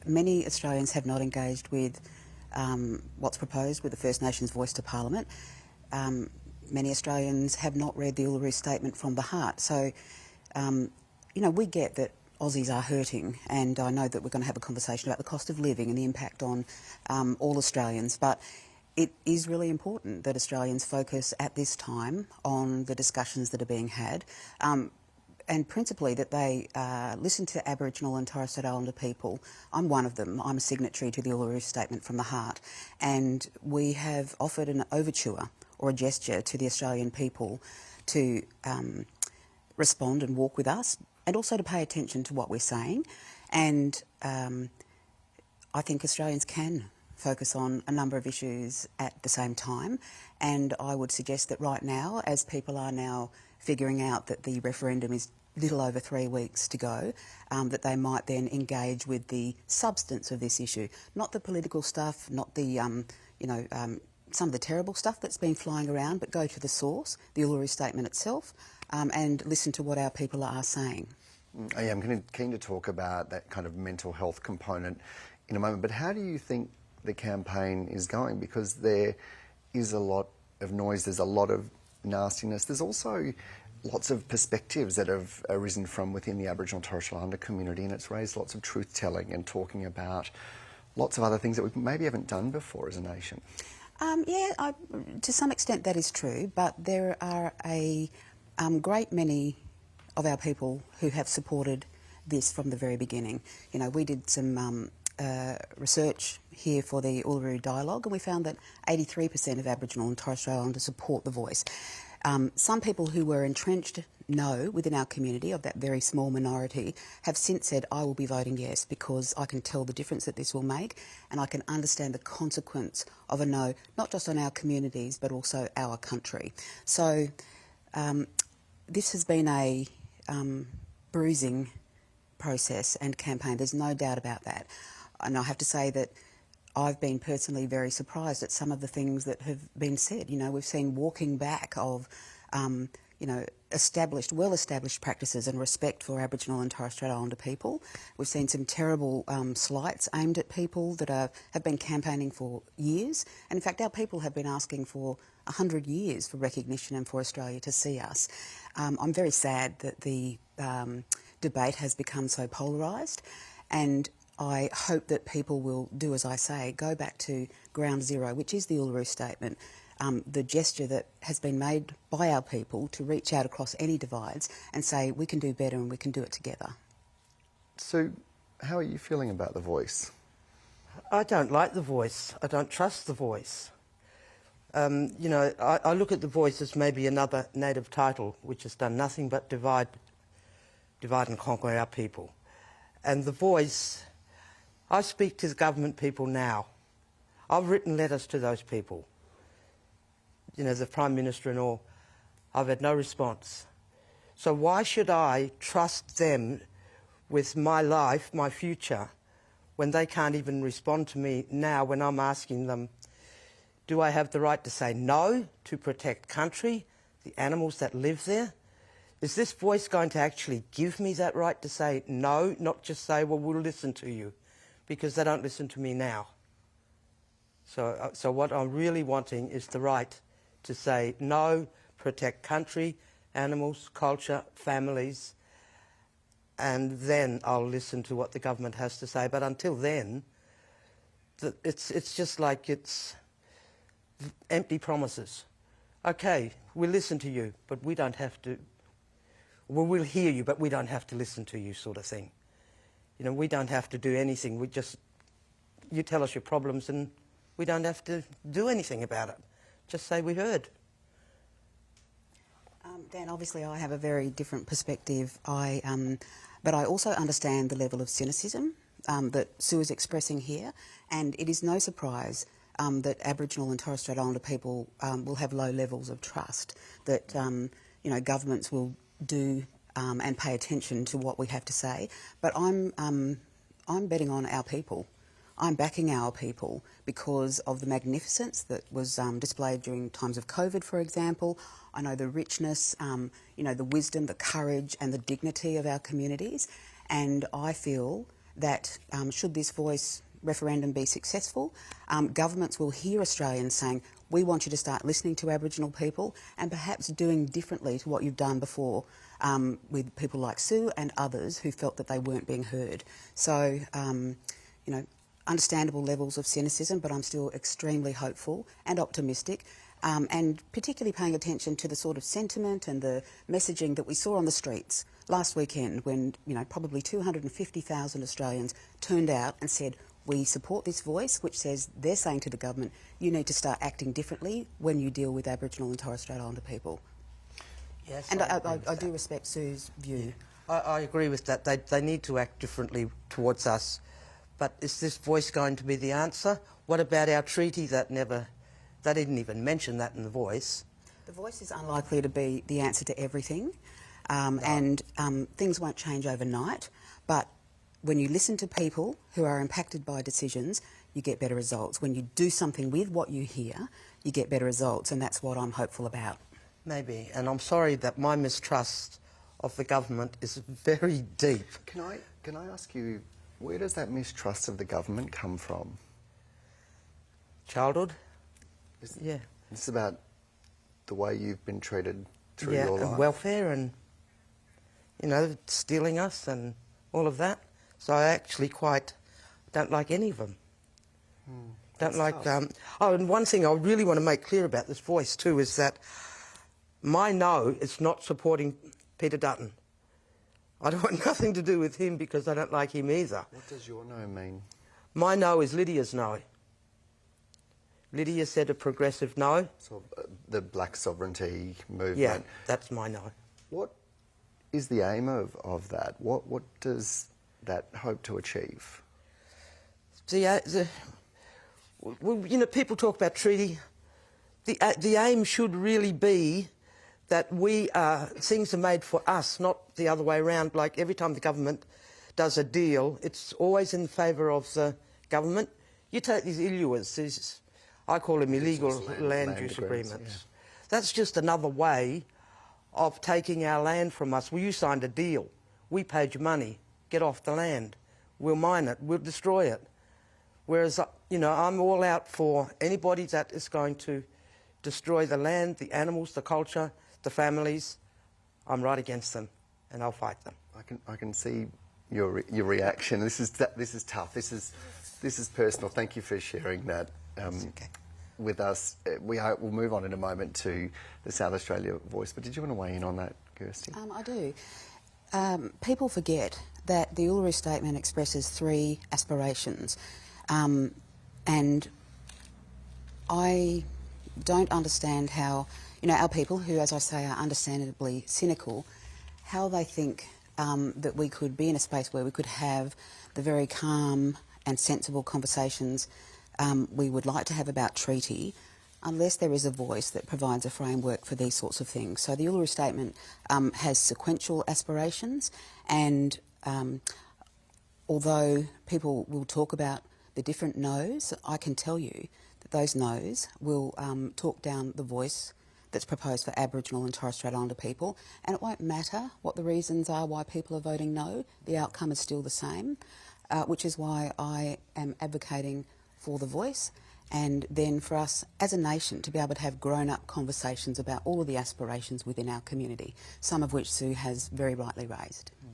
many Australians have not engaged with what's proposed with the First Nations voice to Parliament. Many Australians have not read the Uluru Statement from the heart. So, you know, we get that Aussies are hurting, and I know that we're going to have a conversation about the cost of living and the impact on all Australians, but it is really important that Australians focus at this time on the discussions that are being had, and principally that they listen to Aboriginal and Torres Strait Islander people. I'm one of them. I'm a signatory to the Uluru Statement from the Heart, and we have offered an overture or a gesture to the Australian people to respond and walk with us, and also to pay attention to what we're saying. And I think Australians can focus on a number of issues at the same time. And I would suggest that right now, as people are now figuring out that the referendum is little over 3 weeks to go, that they might then engage with the substance of this issue, not the political stuff, not the, you know, some of the terrible stuff that's been flying around, but go to the source, the Uluru Statement itself, and listen to what our people are saying. I am keen to talk about that kind of mental health component in a moment, but how do you think the campaign is going? Because there is a lot of noise, there's a lot of nastiness, there's also lots of perspectives that have arisen from within the Aboriginal and Torres Strait Islander community, and it's raised lots of truth-telling and talking about lots of other things that we maybe haven't done before as a nation. Yeah, to some extent that is true, but there are a great many of our people who have supported this from the very beginning. You know, we did some research here for the Uluru Dialogue, and we found that 83% of Aboriginal and Torres Strait Islanders support the voice. Some people who were entrenched no within our community, of that very small minority, have since said, I will be voting yes, because I can tell the difference that this will make, and I can understand the consequence of a no, not just on our communities, but also our country. So this has been a bruising process and campaign, there's no doubt about that. And I have to say that I've been personally very surprised at some of the things that have been said. You know, we've seen walking back of, you know, well-established practices and respect for Aboriginal and Torres Strait Islander people. We've seen some terrible slights aimed at people that have been campaigning for years. And in fact, our people have been asking for 100 years for recognition and for Australia to see us. I'm very sad that the debate has become so polarised, and I hope that people will do as I say, go back to ground zero, which is the Uluru Statement, the gesture that has been made by our people to reach out across any divides and say we can do better and we can do it together. So, how are you feeling about the voice? I don't like the voice. I don't trust the voice. You know, I look at the voice as maybe another native title which has done nothing but divide and conquer our people. And the voice, I speak to the government people now. I've written letters to those people. You know, the Prime Minister and all. I've had no response. So why should I trust them with my life, my future, when they can't even respond to me now when I'm asking them, do I have the right to say no to protect country, the animals that live there? Is this voice going to actually give me that right to say no, not just say, well, we'll listen to you, because they don't listen to me now. So what I'm really wanting is the right to say no, protect country, animals, culture, families, and then I'll listen to what the government has to say. But until then, it's just like it's empty promises. Okay, we'll listen to you, but we don't have to. Well, we'll hear you, but we don't have to listen to you, sort of thing. You know, we don't have to do anything. You tell us your problems and we don't have to do anything about it. Just say we heard. Dan, obviously I have a very different perspective. But I also understand the level of cynicism that Sue is expressing here, and it is no surprise that Aboriginal and Torres Strait Islander people will have low levels of trust, that you know, governments will do and pay attention to what we have to say. But I'm betting on our people. I'm backing our people because of the magnificence that was displayed during times of COVID, for example. I know the richness, you know, the wisdom, the courage and the dignity of our communities, and I feel that should this voice referendum be successful, governments will hear Australians saying, we want you to start listening to Aboriginal people and perhaps doing differently to what you've done before with people like Sue and others who felt that they weren't being heard. So, you know, understandable levels of cynicism, but I'm still extremely hopeful and optimistic, and particularly paying attention to the sort of sentiment and the messaging that we saw on the streets last weekend when, you know, probably 250,000 Australians turned out and said, we support this voice, which says they're saying to the government, you need to start acting differently when you deal with Aboriginal and Torres Strait Islander people. Yes, and I do respect Sue's view. I agree with that. They need to act differently towards us. But is this voice going to be the answer? What about our treaty that never... They didn't even mention that in the voice. The voice is unlikely to be the answer to everything, and things won't change overnight, but when you listen to people who are impacted by decisions, you get better results. When you do something with what you hear, you get better results, and that's what I'm hopeful about. Maybe, and I'm sorry that my mistrust of the government is very deep. Can I ask you, where does that mistrust of the government come from? Childhood? Yeah. It's about the way you've been treated through your life. And welfare and, you know, stealing us and all of that. So I actually quite don't like any of them. Don't like... oh, and one thing I really want to make clear about this voice too is that my no is not supporting Peter Dutton. I don't want nothing to do with him because I don't like him either. What does your no mean? My no is Lydia's no. Lydia said a progressive no. So the black sovereignty movement. Yeah, that's my no. What is the aim of that? What does that hope to achieve? You know, people talk about treaty. The aim should really be that things are made for us, not the other way around. Like every time the government does a deal, it's always in favour of the government. You take these ILUAs, I call them illegal land use agreements. Yeah. That's just another way of taking our land from us. Well, you signed a deal. We paid you money. Get off the land. We'll mine it. We'll destroy it. Whereas, you know, I'm all out for anybody that is going to destroy the land, the animals, the culture, the families. I'm right against them, and I'll fight them. I can see your reaction. This is tough. This is personal. Thank you for sharing that with us. We'll move on in a moment to the South Australia voice. But did you want to weigh in on that, Kirstie? I do. People forget that the Uluru Statement expresses 3 aspirations, and I don't understand how, you know, our people, who, as I say, are understandably cynical, how they think that we could be in a space where we could have the very calm and sensible conversations we would like to have about treaty, unless there is a voice that provides a framework for these sorts of things. So the Uluru Statement has sequential aspirations, and although people will talk about the different no's, I can tell you that those no's will talk down the voice that's proposed for Aboriginal and Torres Strait Islander people, and it won't matter what the reasons are why people are voting no, the outcome is still the same, which is why I am advocating for the voice, and then for us as a nation to be able to have grown-up conversations about all of the aspirations within our community, some of which Sue has very rightly raised.